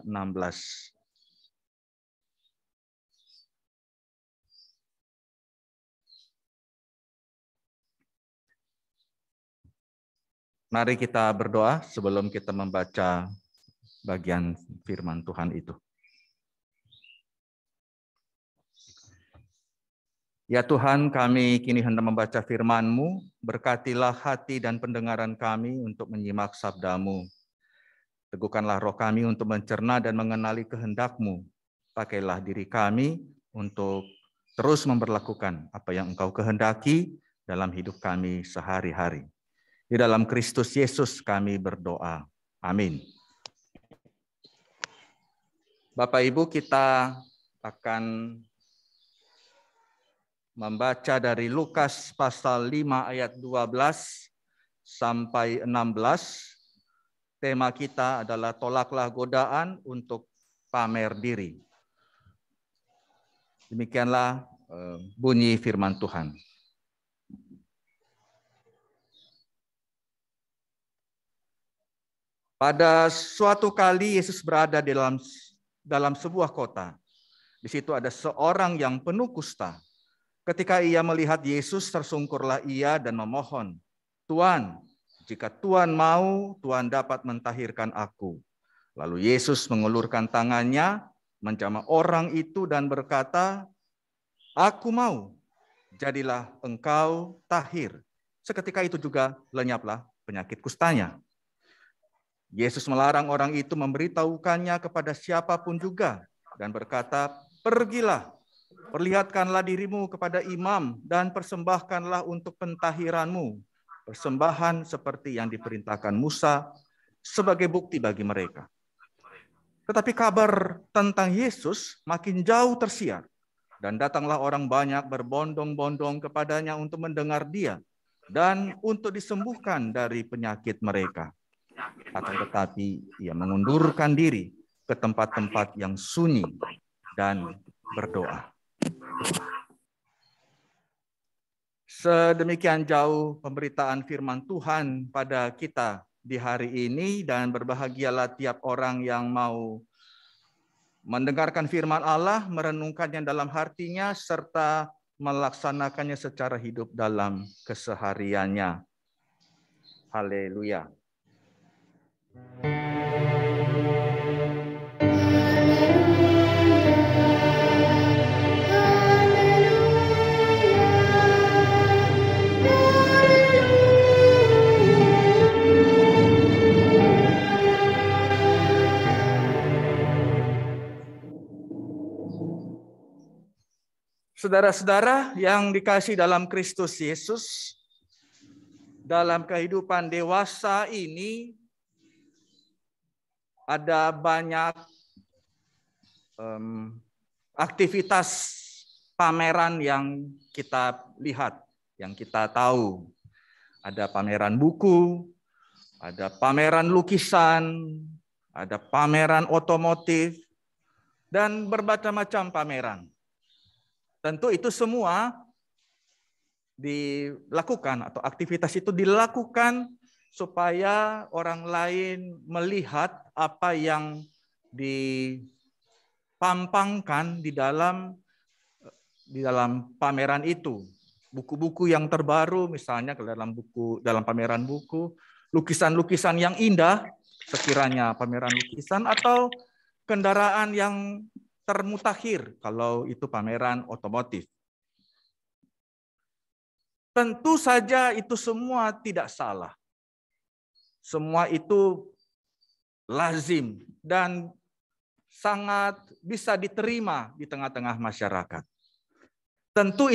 16. Mari kita berdoa sebelum kita membaca bagian firman Tuhan itu. Ya Tuhan, kami kini hendak membaca firman-Mu, berkatilah hati dan pendengaran kami untuk menyimak sabda-Mu. Teguhkanlah roh kami untuk mencerna dan mengenali kehendak-Mu. Pakailah diri kami untuk terus memperlakukan apa yang Engkau kehendaki dalam hidup kami sehari-hari. Di dalam Kristus Yesus kami berdoa. Amin. Bapak Ibu, kita akan membaca dari Lukas pasal 5 ayat 12 sampai 16. Tema kita adalah tolaklah godaan untuk pamer diri. Demikianlah bunyi firman Tuhan. Pada suatu kali Yesus berada di dalam sebuah kota. Di situ ada seorang yang penuh kusta. Ketika ia melihat Yesus, tersungkurlah ia dan memohon, "Tuan, jika Tuan mau, Tuan dapat mentahirkan aku." Lalu Yesus mengulurkan tangannya, menjamah orang itu dan berkata, "Aku mau, jadilah engkau tahir." Seketika itu juga lenyaplah penyakit kustanya. Yesus melarang orang itu memberitahukannya kepada siapapun juga dan berkata, "Pergilah, perlihatkanlah dirimu kepada imam dan persembahkanlah untuk pentahiranmu persembahan seperti yang diperintahkan Musa sebagai bukti bagi mereka." Tetapi kabar tentang Yesus makin jauh tersiar dan datanglah orang banyak berbondong-bondong kepadanya untuk mendengar dia dan untuk disembuhkan dari penyakit mereka. Akan tetapi ia mengundurkan diri ke tempat-tempat yang sunyi dan berdoa. Sedemikian jauh pemberitaan firman Tuhan pada kita di hari ini, dan berbahagialah tiap orang yang mau mendengarkan firman Allah, merenungkannya dalam hatinya, serta melaksanakannya secara hidup dalam kesehariannya. Haleluya. Saudara-saudara yang dikasihi dalam Kristus Yesus, dalam kehidupan dewasa ini ada banyak aktivitas pameran yang kita lihat, yang kita tahu. Ada pameran buku, ada pameran lukisan, ada pameran otomotif, dan berbagai macam pameran. Tentu itu semua dilakukan atau aktivitas itu dilakukan supaya orang lain melihat apa yang dipampangkan di dalam pameran itu. Buku-buku yang terbaru misalnya dalam pameran buku, lukisan-lukisan yang indah sekiranya pameran lukisan, atau kendaraan yang termutakhir kalau itu pameran otomotif. Tentu saja itu semua tidak salah. Semua itu lazim dan sangat bisa diterima di tengah-tengah masyarakat. Tentu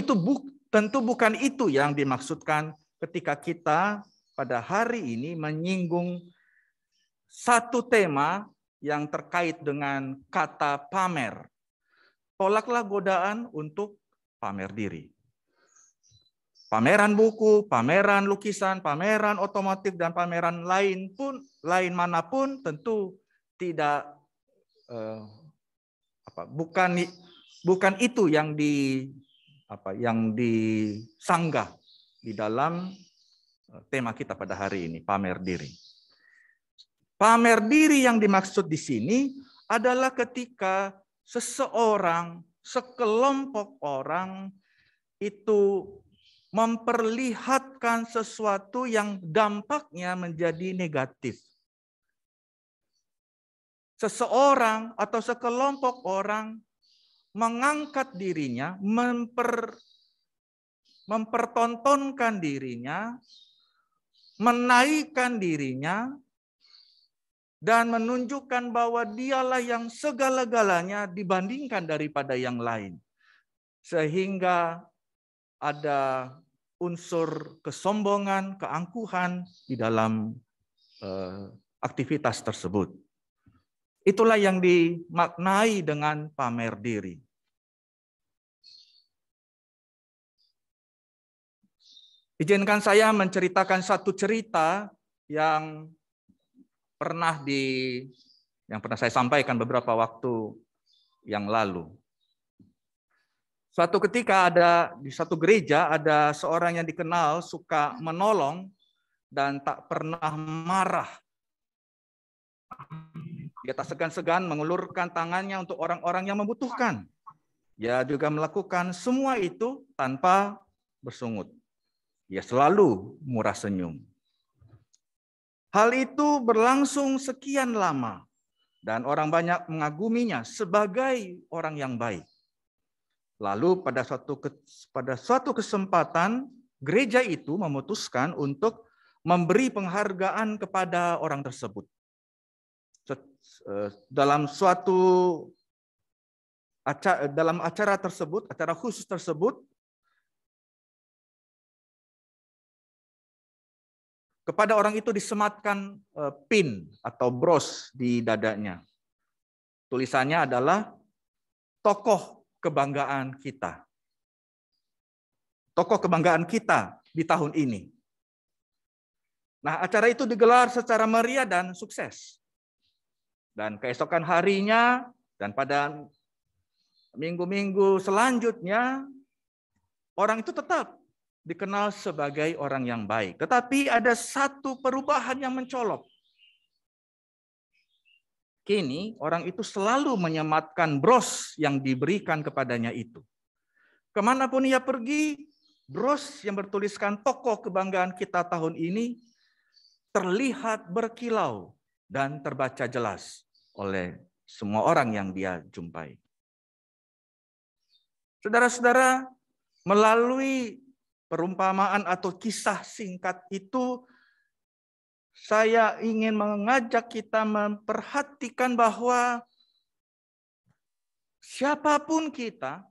bukan itu yang dimaksudkan ketika kita pada hari ini menyinggung satu tema yang terkait dengan kata pamer. Tolaklah godaan untuk pamer diri. Pameran buku, pameran lukisan, pameran otomotif, dan pameran lain manapun tentu tidak bukan itu yang disanggah di dalam tema kita pada hari ini, pamer diri. Pamer diri yang dimaksud di sini adalah ketika seseorang, sekelompok orang itu memperlihatkan sesuatu yang dampaknya menjadi negatif. Seseorang atau sekelompok orang mengangkat dirinya, mempertontonkan dirinya, menaikkan dirinya, dan menunjukkan bahwa dialah yang segala-galanya dibandingkan daripada yang lain. Sehingga ada unsur kesombongan, keangkuhan di dalam aktivitas tersebut. Itulah yang dimaknai dengan pamer diri. Izinkan saya menceritakan satu cerita yang pernah saya sampaikan beberapa waktu yang lalu. Suatu ketika di satu gereja ada seorang yang dikenal suka menolong dan tak pernah marah. Dia tak segan-segan mengulurkan tangannya untuk orang-orang yang membutuhkan. Dia juga melakukan semua itu tanpa bersungut. Dia selalu murah senyum. Hal itu berlangsung sekian lama dan orang banyak mengaguminya sebagai orang yang baik. Lalu pada suatu kesempatan gereja itu memutuskan untuk memberi penghargaan kepada orang tersebut. Dalam acara tersebut, acara khusus tersebut, kepada orang itu disematkan pin atau bros di dadanya. Tulisannya adalah tokoh kebanggaan kita. Tokoh kebanggaan kita di tahun ini. Nah, acara itu digelar secara meriah dan sukses. Dan keesokan harinya dan pada minggu-minggu selanjutnya, orang itu tetap dikenal sebagai orang yang baik. Tetapi ada satu perubahan yang mencolok. Kini orang itu selalu menyematkan bros yang diberikan kepadanya itu. Kemanapun ia pergi, bros yang bertuliskan tokoh kebanggaan kita tahun ini terlihat berkilau dan terbaca jelas oleh semua orang yang dia jumpai. Saudara-saudara, melalui perumpamaan atau kisah singkat itu, saya ingin mengajak kita memperhatikan bahwa siapapun kita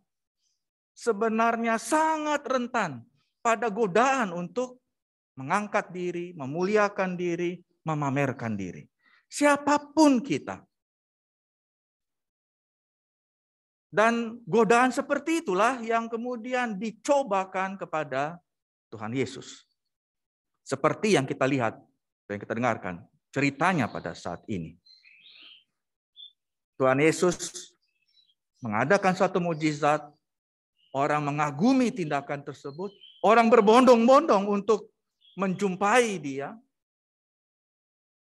sebenarnya sangat rentan pada godaan untuk mengangkat diri, memuliakan diri, memamerkan diri. Siapapun kita. Dan godaan seperti itulah yang kemudian dicobakan kepada Tuhan Yesus. Seperti yang kita lihat dan kita dengarkan ceritanya pada saat ini. Tuhan Yesus mengadakan suatu mukjizat, orang mengagumi tindakan tersebut, orang berbondong-bondong untuk menjumpai dia.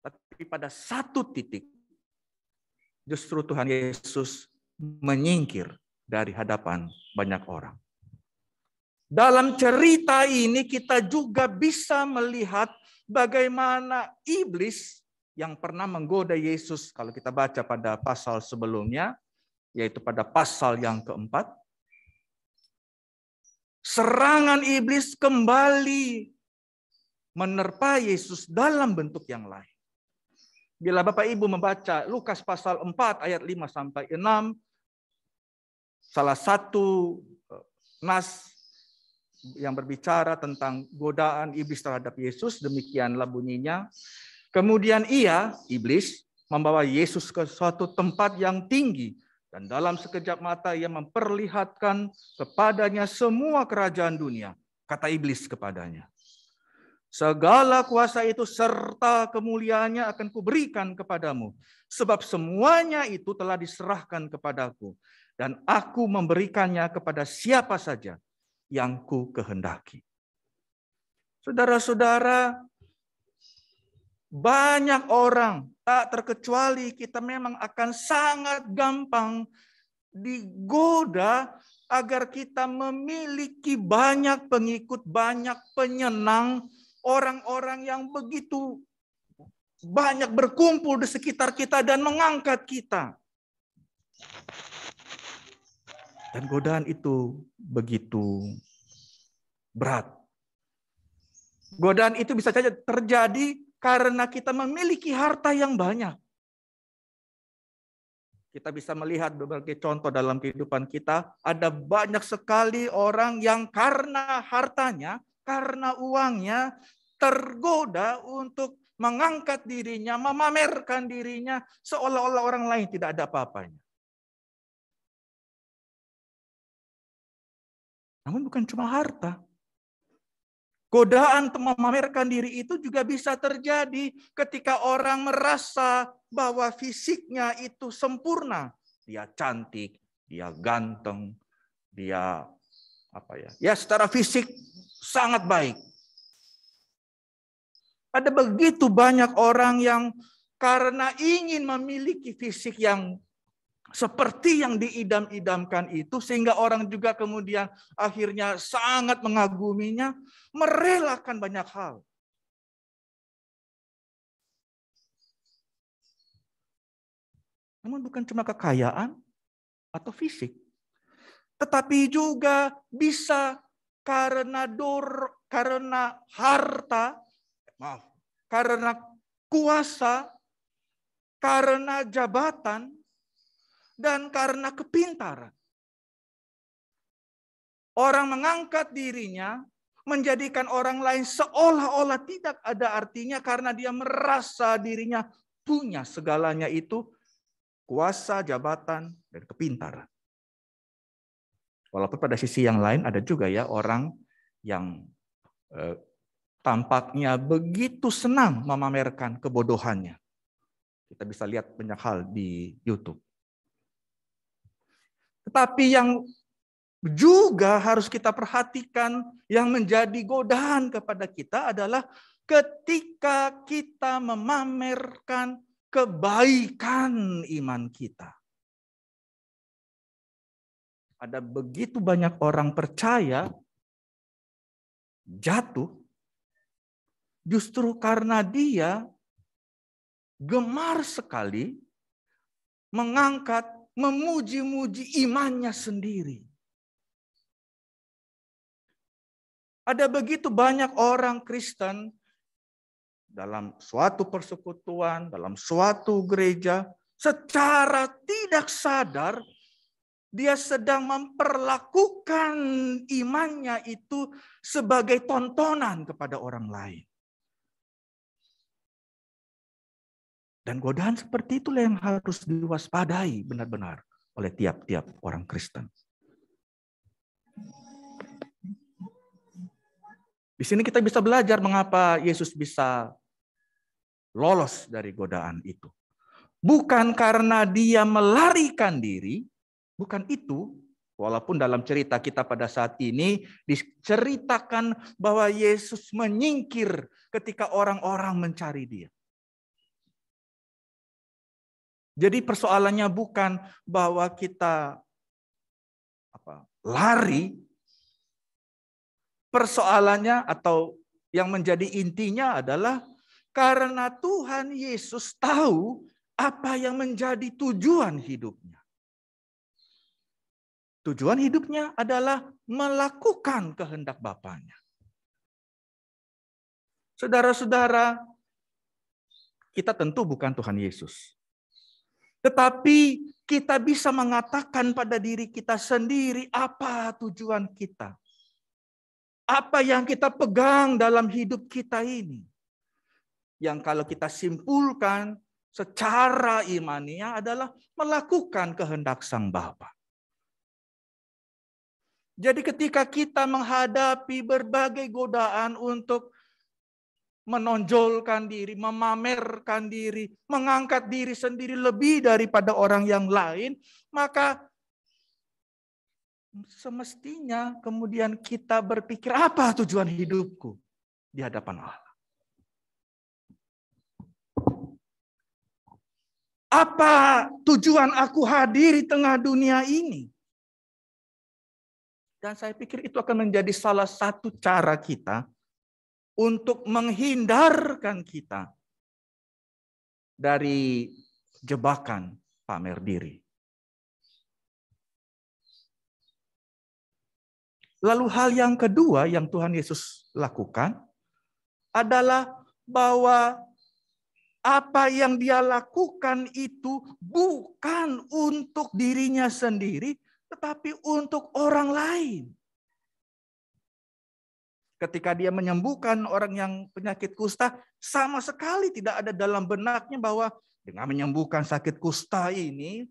Tapi pada satu titik, justru Tuhan Yesus menyingkir dari hadapan banyak orang. Dalam cerita ini kita juga bisa melihat bagaimana iblis yang pernah menggoda Yesus, kalau kita baca pada pasal sebelumnya, yaitu pada pasal yang keempat, serangan iblis kembali menerpa Yesus dalam bentuk yang lain. Bila Bapak Ibu membaca Lukas pasal 4 ayat 5 sampai 6, salah satu nas yang berbicara tentang godaan iblis terhadap Yesus, demikianlah bunyinya. Kemudian iblis, membawa Yesus ke suatu tempat yang tinggi, dan dalam sekejap mata ia memperlihatkan kepadanya semua kerajaan dunia. Kata iblis kepadanya, segala kuasa itu serta kemuliaannya akan kuberikan kepadamu, sebab semuanya itu telah diserahkan kepadaku, dan aku memberikannya kepada siapa saja yang ku kehendaki. Saudara-saudara, banyak orang, tak terkecuali kita, memang akan sangat gampang digoda agar kita memiliki banyak pengikut, banyak penyenang, orang-orang yang begitu banyak berkumpul di sekitar kita dan mengangkat kita. Dan godaan itu begitu berat. Godaan itu bisa saja terjadi karena kita memiliki harta yang banyak. Kita bisa melihat berbagai contoh dalam kehidupan kita. Ada banyak sekali orang yang karena hartanya, karena uangnya, tergoda untuk mengangkat dirinya, memamerkan dirinya, seolah-olah orang lain tidak ada apa-apanya. Namun bukan cuma harta. Godaan untuk memamerkan diri itu juga bisa terjadi ketika orang merasa bahwa fisiknya itu sempurna. Dia cantik, dia ganteng, dia ya secara fisik sangat baik. Ada begitu banyak orang yang karena ingin memiliki fisik yang seperti yang diidam-idamkan itu, sehingga orang juga kemudian akhirnya sangat mengaguminya, merelakan banyak hal. Namun bukan cuma kekayaan atau fisik, tetapi juga bisa karena harta, karena kuasa, karena jabatan, dan karena kepintaran. Orang mengangkat dirinya, menjadikan orang lain seolah-olah tidak ada artinya karena dia merasa dirinya punya segalanya itu, kuasa, jabatan, dan kepintaran. Walaupun pada sisi yang lain ada juga ya orang yang tampaknya begitu senang memamerkan kebodohannya. Kita bisa lihat banyak hal di YouTube. Tetapi yang juga harus kita perhatikan, yang menjadi godaan kepada kita adalah ketika kita memamerkan kebaikan iman kita. Ada begitu banyak orang percaya jatuh justru karena dia gemar sekali mengangkat, memuji-muji imannya sendiri. Ada begitu banyak orang Kristen dalam suatu persekutuan, dalam suatu gereja, secara tidak sadar dia sedang memperlakukan imannya itu sebagai tontonan kepada orang lain. Dan godaan seperti itulah yang harus diwaspadai benar-benar oleh tiap-tiap orang Kristen. Di sini kita bisa belajar mengapa Yesus bisa lolos dari godaan itu. Bukan karena dia melarikan diri, bukan itu. Walaupun dalam cerita kita pada saat ini diceritakan bahwa Yesus menyingkir ketika orang-orang mencari dia. Jadi persoalannya bukan bahwa kita lari. Persoalannya atau yang menjadi intinya adalah karena Tuhan Yesus tahu apa yang menjadi tujuan hidupnya. Tujuan hidupnya adalah melakukan kehendak Bapanya. Saudara-saudara, kita tentu bukan Tuhan Yesus. Tetapi kita bisa mengatakan pada diri kita sendiri apa tujuan kita. Apa yang kita pegang dalam hidup kita ini. Yang kalau kita simpulkan secara imaniah adalah melakukan kehendak Sang Bapa. Jadi ketika kita menghadapi berbagai godaan untuk menonjolkan diri, memamerkan diri, mengangkat diri sendiri lebih daripada orang yang lain, maka semestinya kemudian kita berpikir apa tujuan hidupku di hadapan Allah. Apa tujuan aku hadir di tengah dunia ini? Dan saya pikir itu akan menjadi salah satu cara kita untuk menghindarkan kita dari jebakan pamer diri. Lalu hal yang kedua yang Tuhan Yesus lakukan adalah bahwa apa yang dia lakukan itu bukan untuk dirinya sendiri, tetapi untuk orang lain. Ketika dia menyembuhkan orang yang penyakit kusta, sama sekali tidak ada dalam benaknya bahwa dengan menyembuhkan sakit kusta ini,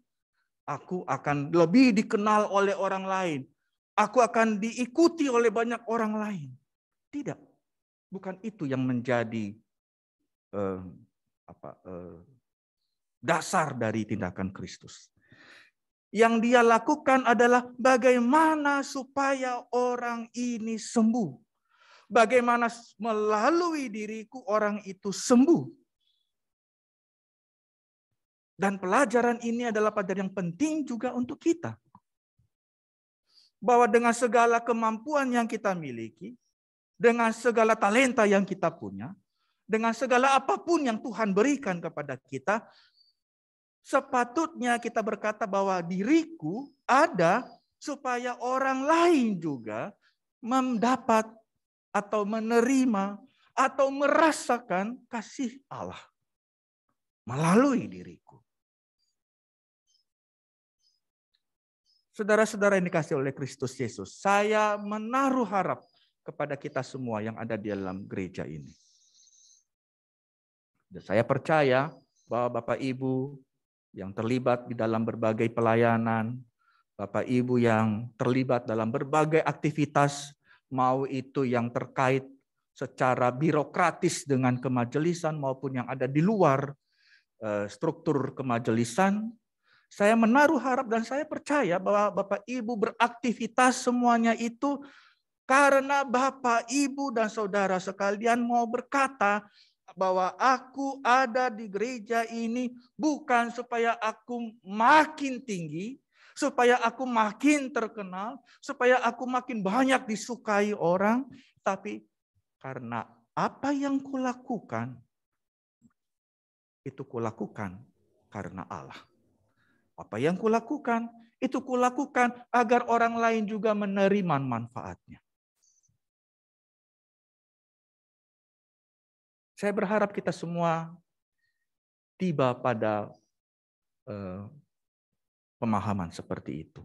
aku akan lebih dikenal oleh orang lain. Aku akan diikuti oleh banyak orang lain. Tidak, bukan itu yang menjadi dasar dari tindakan Kristus. Yang dia lakukan adalah bagaimana supaya orang ini sembuh. Bagaimana melalui diriku orang itu sembuh. Dan pelajaran ini adalah pelajaran yang penting juga untuk kita. Bahwa dengan segala kemampuan yang kita miliki, dengan segala talenta yang kita punya, dengan segala apapun yang Tuhan berikan kepada kita, sepatutnya kita berkata bahwa diriku ada supaya orang lain juga mendapat atau menerima atau merasakan kasih Allah melalui diriku. Saudara-saudara yang dikasihi oleh Kristus Yesus, saya menaruh harap kepada kita semua yang ada di dalam gereja ini. Dan saya percaya bahwa Bapak Ibu yang terlibat di dalam berbagai pelayanan, Bapak Ibu yang terlibat dalam berbagai aktivitas, mau itu yang terkait secara birokratis dengan kemajelisan maupun yang ada di luar struktur kemajelisan, saya menaruh harap dan saya percaya bahwa Bapak Ibu beraktivitas semuanya itu karena Bapak Ibu dan saudara sekalian mau berkata bahwa aku ada di gereja ini bukan supaya aku makin tinggi, supaya aku makin terkenal, supaya aku makin banyak disukai orang, tapi karena apa yang kulakukan, itu kulakukan karena Allah. Apa yang kulakukan, itu kulakukan agar orang lain juga menerima manfaatnya. Saya berharap kita semua tiba pada pemahaman seperti itu.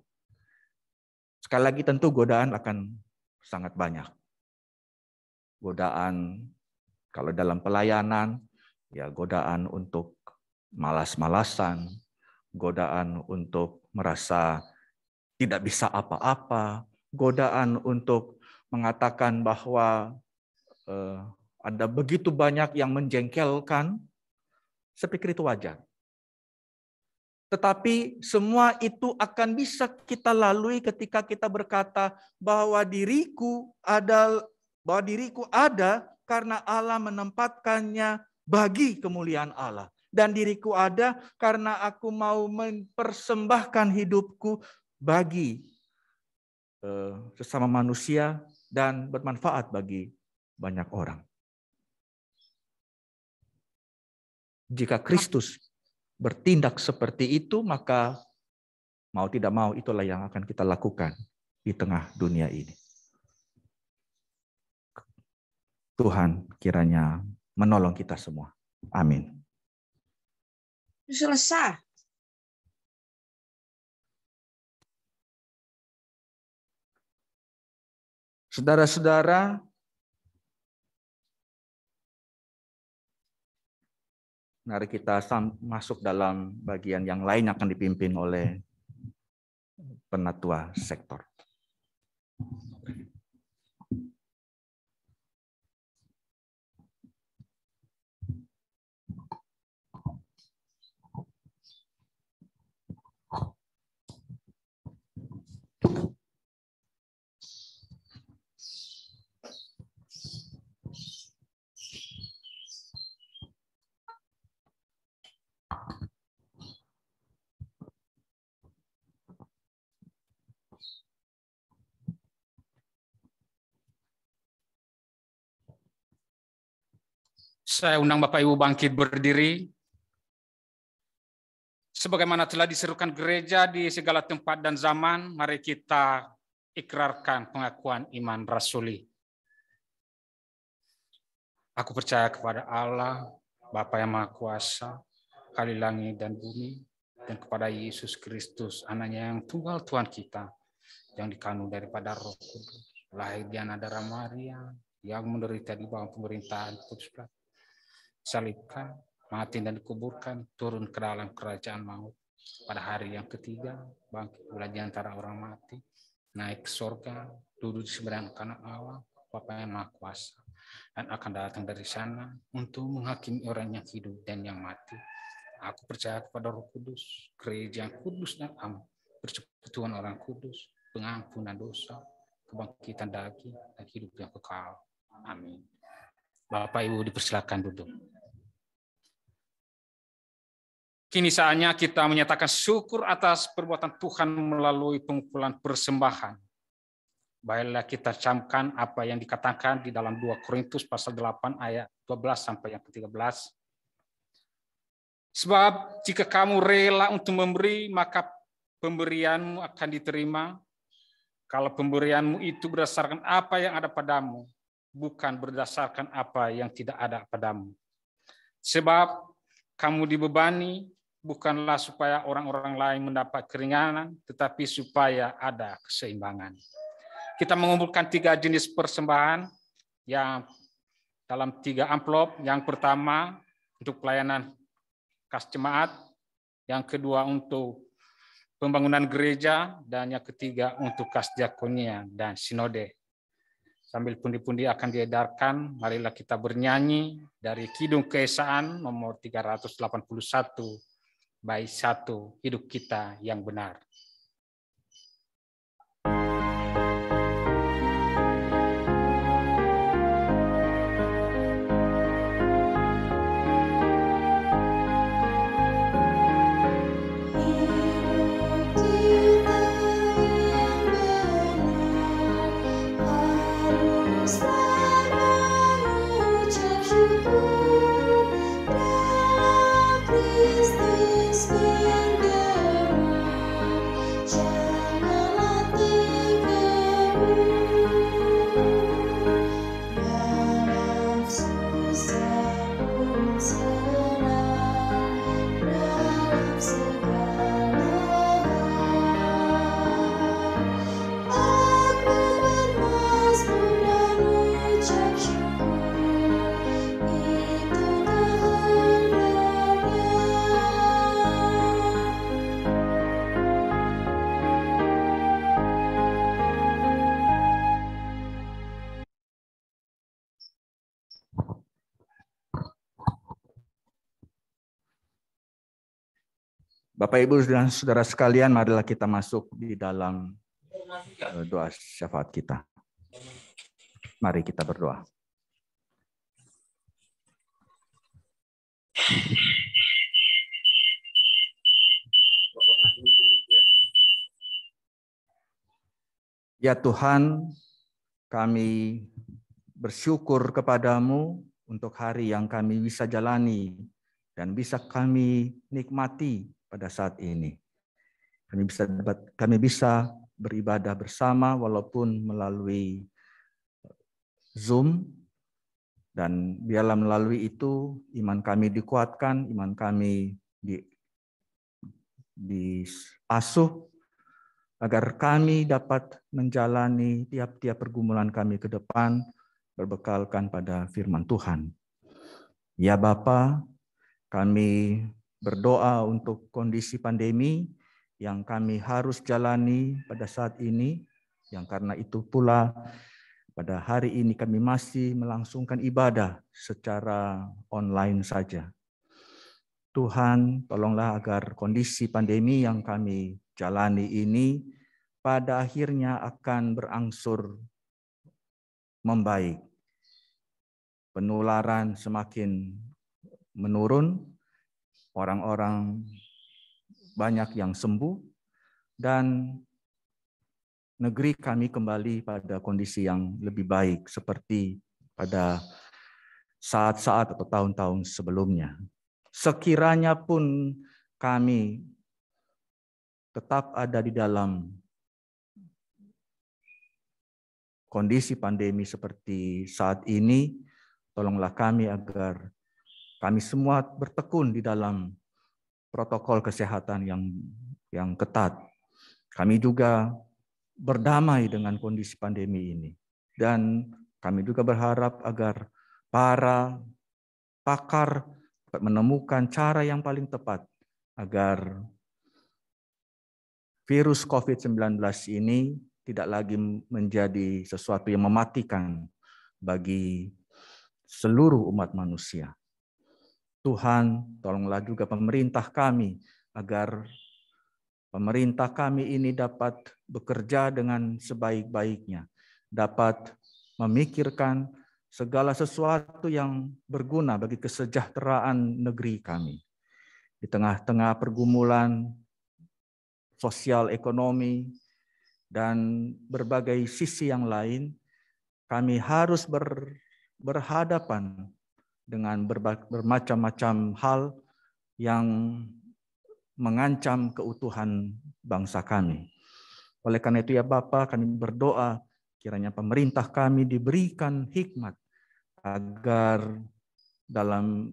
Sekali lagi tentu godaan akan sangat banyak. Godaan kalau dalam pelayanan, ya godaan untuk malas-malasan, godaan untuk merasa tidak bisa apa-apa, godaan untuk mengatakan bahwa ada begitu banyak yang menjengkelkan, saya pikir itu wajar. Tetapi semua itu akan bisa kita lalui ketika kita berkata bahwa diriku ada karena Allah menempatkannya bagi kemuliaan Allah. Dan diriku ada karena aku mau mempersembahkan hidupku bagi sesama manusia dan bermanfaat bagi banyak orang. Jika Kristus bertindak seperti itu, maka mau tidak mau itulah yang akan kita lakukan di tengah dunia ini. Tuhan kiranya menolong kita semua. Amin. Selesai. Saudara-saudara, mari kita masuk dalam bagian yang lain akan dipimpin oleh penatua sektor. Saya undang Bapak Ibu bangkit berdiri. Sebagaimana telah diserukan gereja di segala tempat dan zaman, mari kita ikrarkan pengakuan iman rasuli. Aku percaya kepada Allah, Bapa yang Maha Kuasa, Kali langit dan bumi, dan kepada Yesus Kristus, anaknya yang tunggal Tuhan kita, yang dikandung daripada Roh Kudus, lahir di anak darah Maria, yang menderita di bawah pemerintahan Pontius Pilatus, salibkan, mati dan dikuburkan, turun ke dalam kerajaan maut. Pada hari yang ketiga, bangkit pula di antara orang mati, naik ke surga, duduk di seberang kanan Allah, Bapa yang Maha Kuasa, dan akan datang dari sana untuk menghakimi orang yang hidup dan yang mati. Aku percaya kepada Roh Kudus, gereja yang kudus dan am, persekutuan orang kudus, pengampunan dosa, kebangkitan daging, dan hidup yang kekal. Amin. Bapak Ibu dipersilakan duduk. Kini saatnya kita menyatakan syukur atas perbuatan Tuhan melalui pengumpulan persembahan. Baiklah kita camkan apa yang dikatakan di dalam 2 Korintus pasal 8 ayat 12 sampai yang ke-13. Sebab jika kamu rela untuk memberi, maka pemberianmu akan diterima. Kalau pemberianmu itu berdasarkan apa yang ada padamu, bukan berdasarkan apa yang tidak ada padamu. Sebab kamu dibebani, bukanlah supaya orang-orang lain mendapat keringanan, tetapi supaya ada keseimbangan. Kita mengumpulkan 3 jenis persembahan yang dalam 3 amplop. Yang pertama untuk pelayanan kas jemaat, yang kedua untuk pembangunan gereja, dan yang ketiga untuk kas diakonia dan sinode. Sambil pundi-pundi akan diedarkan, marilah kita bernyanyi dari Kidung Keesaan nomor 381. Bait 1, hidup kita yang benar. Bapak, Ibu, dan saudara sekalian, marilah kita masuk di dalam doa syafaat kita. Mari kita berdoa. Ya Tuhan, kami bersyukur kepadamu untuk hari yang kami bisa jalani dan bisa kami nikmati pada saat ini. Kami bisa beribadah bersama walaupun melalui Zoom, dan biarlah melalui itu iman kami dikuatkan, iman kami diasuh agar kami dapat menjalani tiap-tiap pergumulan kami ke depan berbekalkan pada firman Tuhan. Ya Bapa, kami berdoa untuk kondisi pandemi yang kami harus jalani pada saat ini, yang karena itu pula pada hari ini kami masih melangsungkan ibadah secara online saja. Tuhan, tolonglah agar kondisi pandemi yang kami jalani ini pada akhirnya akan berangsur membaik. Penularan semakin menurun, orang-orang banyak yang sembuh, dan negeri kami kembali pada kondisi yang lebih baik seperti pada saat-saat atau tahun-tahun sebelumnya. Sekiranya pun kami tetap ada di dalam kondisi pandemi seperti saat ini, tolonglah kami agar kami semua bertekun di dalam protokol kesehatan yang ketat. Kami juga berdamai dengan kondisi pandemi ini. Dan kami juga berharap agar para pakar menemukan cara yang paling tepat agar virus COVID-19 ini tidak lagi menjadi sesuatu yang mematikan bagi seluruh umat manusia. Tuhan, tolonglah juga pemerintah kami agar pemerintah kami ini dapat bekerja dengan sebaik-baiknya, dapat memikirkan segala sesuatu yang berguna bagi kesejahteraan negeri kami. Di tengah-tengah pergumulan sosial ekonomi dan berbagai sisi yang lain, kami harus berhadapan dengan bermacam-macam hal yang mengancam keutuhan bangsa kami. Oleh karena itu ya Bapa, kami berdoa kiranya pemerintah kami diberikan hikmat agar dalam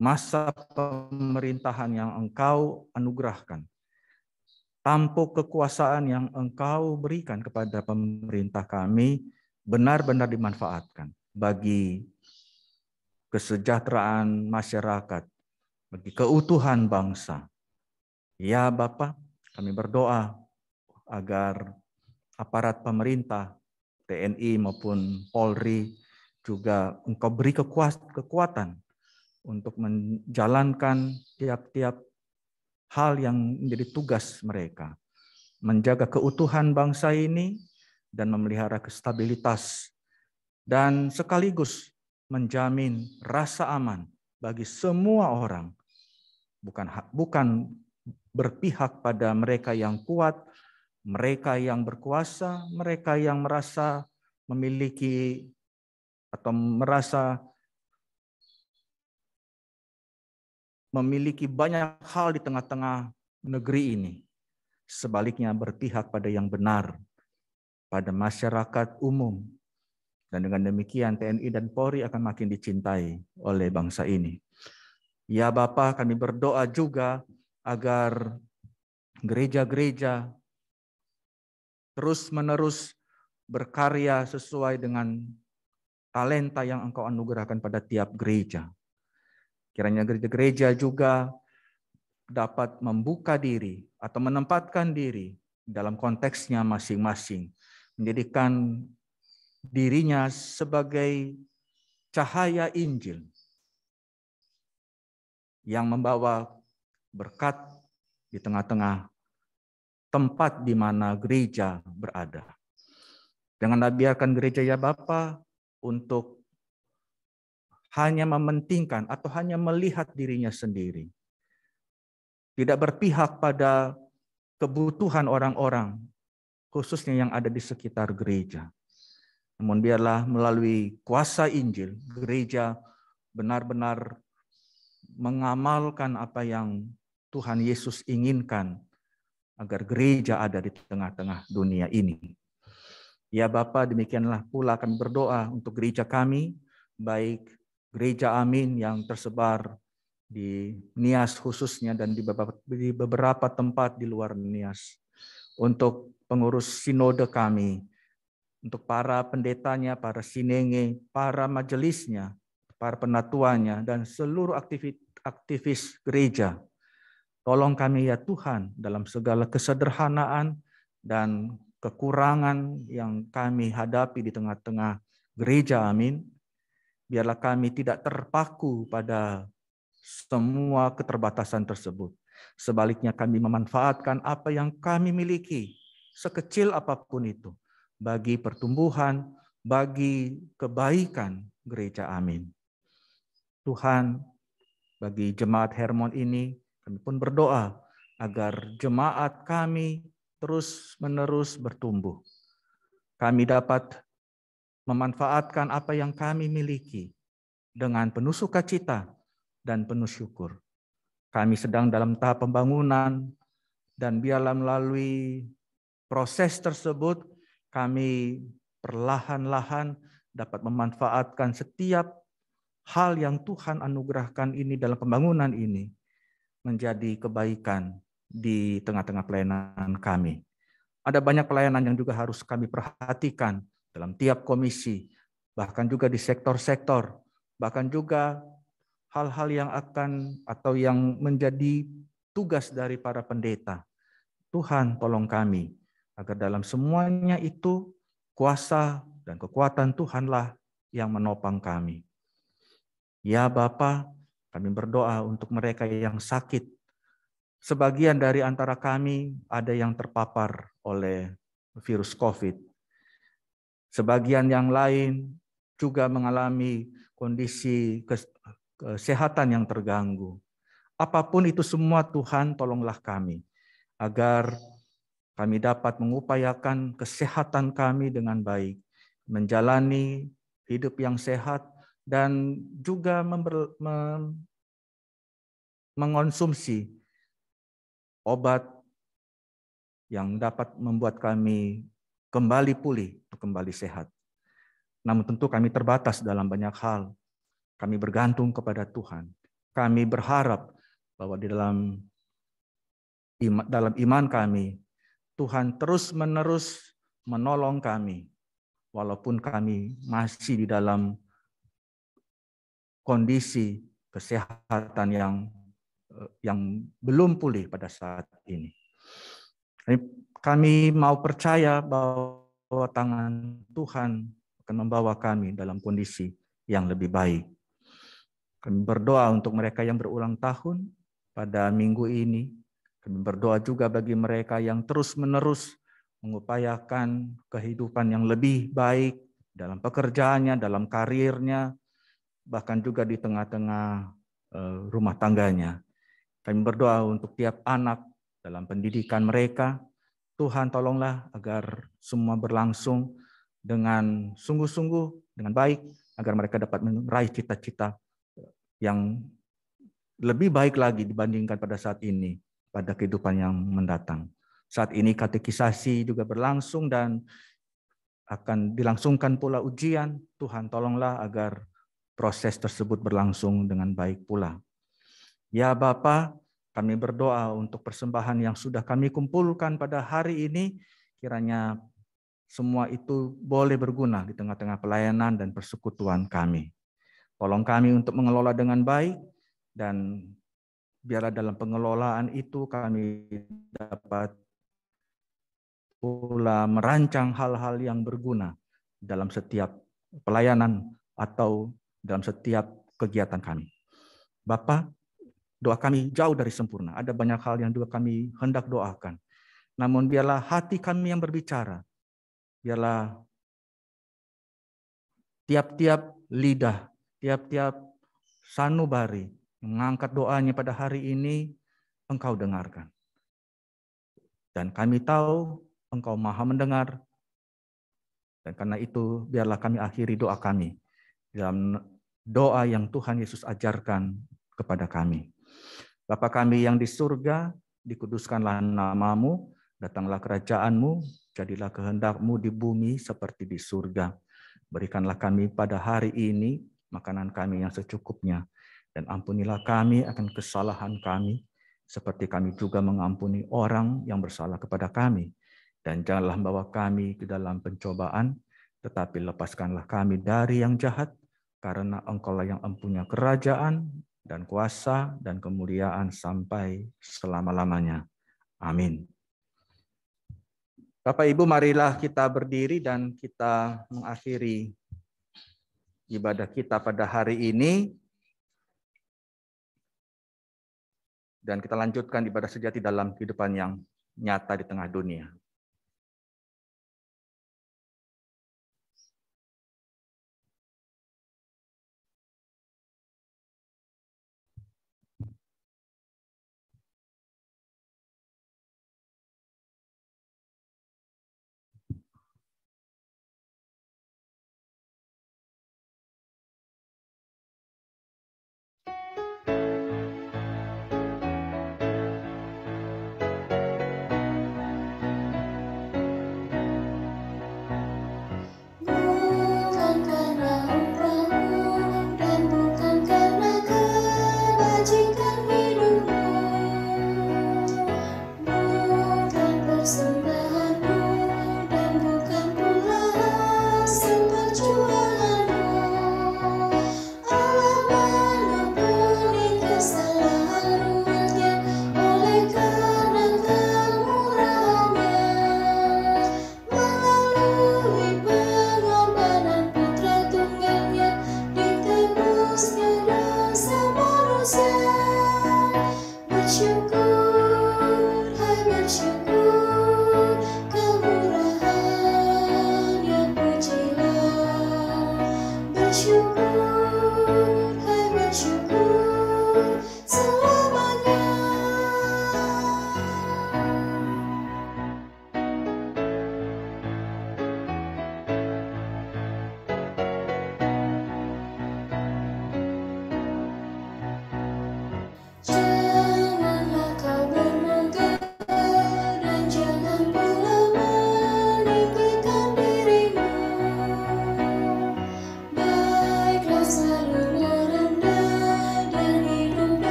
masa pemerintahan yang Engkau anugerahkan, tampuk kekuasaan yang Engkau berikan kepada pemerintah kami benar-benar dimanfaatkan bagi kesejahteraan masyarakat, bagi keutuhan bangsa. Ya Bapa, kami berdoa agar aparat pemerintah, TNI maupun Polri juga Engkau beri kekuatan untuk menjalankan tiap-tiap hal yang menjadi tugas mereka, menjaga keutuhan bangsa ini dan memelihara stabilitas dan sekaligus menjamin rasa aman bagi semua orang, bukan berpihak pada mereka yang kuat, mereka yang berkuasa, mereka yang merasa memiliki atau merasa memiliki banyak hal di tengah-tengah negeri ini. Sebaliknya berpihak pada yang benar, pada masyarakat umum. Dan dengan demikian TNI dan Polri akan makin dicintai oleh bangsa ini. Ya Bapa, kami berdoa juga agar gereja-gereja terus-menerus berkarya sesuai dengan talenta yang Engkau anugerahkan pada tiap gereja. Kiranya gereja-gereja juga dapat membuka diri atau menempatkan diri dalam konteksnya masing-masing, menjadikan dirinya sebagai cahaya Injil yang membawa berkat di tengah-tengah tempat di mana gereja berada. Janganlah biarkan gereja ya Bapa untuk hanya mementingkan atau hanya melihat dirinya sendiri. Tidak berpihak pada kebutuhan orang-orang, khususnya yang ada di sekitar gereja. Namun biarlah melalui kuasa Injil, gereja benar-benar mengamalkan apa yang Tuhan Yesus inginkan agar gereja ada di tengah-tengah dunia ini. Ya Bapa, demikianlah pula kami berdoa untuk gereja kami, baik Gereja Amin yang tersebar di Nias khususnya dan di beberapa tempat di luar Nias. Untuk pengurus sinode kami, untuk para pendetanya, para sinenge, para majelisnya, para penatuannya, dan seluruh aktivis gereja. Tolong kami ya Tuhan dalam segala kesederhanaan dan kekurangan yang kami hadapi di tengah-tengah gereja Amin. Biarlah kami tidak terpaku pada semua keterbatasan tersebut. Sebaliknya kami memanfaatkan apa yang kami miliki, sekecil apapun itu, bagi pertumbuhan, bagi kebaikan gereja Amin. Tuhan, bagi jemaat Hermon ini, kami pun berdoa agar jemaat kami terus-menerus bertumbuh. Kami dapat memanfaatkan apa yang kami miliki dengan penuh sukacita dan penuh syukur. Kami sedang dalam tahap pembangunan, dan biarlah melalui proses tersebut kami perlahan-lahan dapat memanfaatkan setiap hal yang Tuhan anugerahkan ini dalam pembangunan ini menjadi kebaikan di tengah-tengah pelayanan kami. Ada banyak pelayanan yang juga harus kami perhatikan dalam tiap komisi, bahkan juga di sektor-sektor, bahkan juga hal-hal yang akan atau yang menjadi tugas dari para pendeta. Tuhan tolong kami agar dalam semuanya itu kuasa dan kekuatan Tuhanlah yang menopang kami. Ya Bapa, kami berdoa untuk mereka yang sakit. Sebagian dari antara kami ada yang terpapar oleh virus COVID. Sebagian yang lain juga mengalami kondisi kesehatan yang terganggu. Apapun itu semua Tuhan, tolonglah kami agar kami dapat mengupayakan kesehatan kami dengan baik, menjalani hidup yang sehat, dan juga mengonsumsi obat yang dapat membuat kami kembali pulih, kembali sehat. Namun tentu kami terbatas dalam banyak hal. Kami bergantung kepada Tuhan. Kami berharap bahwa di dalam iman kami, Tuhan terus-menerus menolong kami, walaupun kami masih di dalam kondisi kesehatan yang belum pulih pada saat ini. Kami mau percaya bahwa tangan Tuhan akan membawa kami dalam kondisi yang lebih baik. Kami berdoa untuk mereka yang berulang tahun pada minggu ini. Kami berdoa juga bagi mereka yang terus-menerus mengupayakan kehidupan yang lebih baik dalam pekerjaannya, dalam karirnya, bahkan juga di tengah-tengah rumah tangganya. Kami berdoa untuk tiap anak dalam pendidikan mereka. Tuhan tolonglah agar semua berlangsung dengan sungguh-sungguh, dengan baik, agar mereka dapat meraih cita-cita yang lebih baik lagi dibandingkan pada saat ini, pada kehidupan yang mendatang. Saat ini katekisasi juga berlangsung dan akan dilangsungkan pula ujian. Tuhan tolonglah agar proses tersebut berlangsung dengan baik pula. Ya Bapa, kami berdoa untuk persembahan yang sudah kami kumpulkan pada hari ini, kiranya semua itu boleh berguna di tengah-tengah pelayanan dan persekutuan kami. Tolong kami untuk mengelola dengan baik, dan biarlah dalam pengelolaan itu kami dapat pula merancang hal-hal yang berguna dalam setiap pelayanan atau dalam setiap kegiatan kami. Bapa, doa kami jauh dari sempurna. Ada banyak hal yang juga kami hendak doakan. Namun biarlah hati kami yang berbicara. Biarlah tiap-tiap lidah, tiap-tiap sanubari mengangkat doanya pada hari ini, Engkau dengarkan. Dan kami tahu Engkau Maha mendengar. Dan karena itu biarlah kami akhiri doa kami dalam doa yang Tuhan Yesus ajarkan kepada kami. Bapa kami yang di surga, dikuduskanlah namamu, datanglah kerajaan-Mu, jadilah kehendak-Mu di bumi seperti di surga. Berikanlah kami pada hari ini makanan kami yang secukupnya, dan ampunilah kami akan kesalahan kami, seperti kami juga mengampuni orang yang bersalah kepada kami. Dan janganlah membawa kami ke dalam pencobaan, tetapi lepaskanlah kami dari yang jahat, karena Engkau-lah yang empunya kerajaan dan kuasa dan kemuliaan sampai selama-lamanya. Amin. Bapak Ibu, marilah kita berdiri dan kita mengakhiri ibadah kita pada hari ini. Dan kita lanjutkan ibadah sejati dalam kehidupan yang nyata di tengah dunia.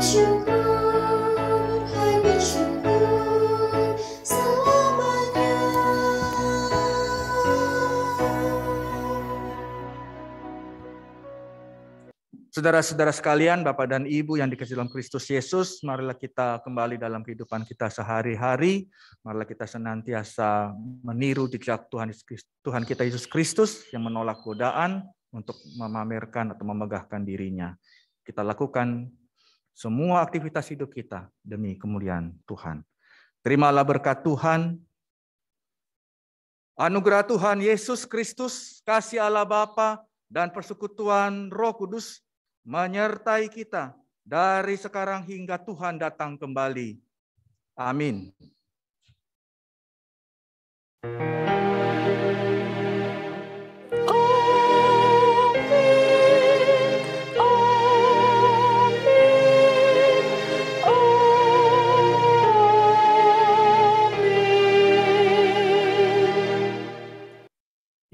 Saudara-saudara sekalian, Bapak dan Ibu yang dikasihi dalam Kristus Yesus, marilah kita kembali dalam kehidupan kita sehari-hari. Marilah kita senantiasa meniru jejak Tuhan kita Yesus Kristus yang menolak godaan untuk memamerkan atau memegahkan dirinya. Kita lakukan semua aktivitas hidup kita demi kemuliaan Tuhan. Terimalah berkat Tuhan, anugerah Tuhan Yesus Kristus, kasih Allah Bapa, dan persekutuan Roh Kudus menyertai kita dari sekarang hingga Tuhan datang kembali. Amin.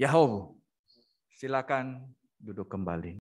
Yahob, silakan duduk kembali.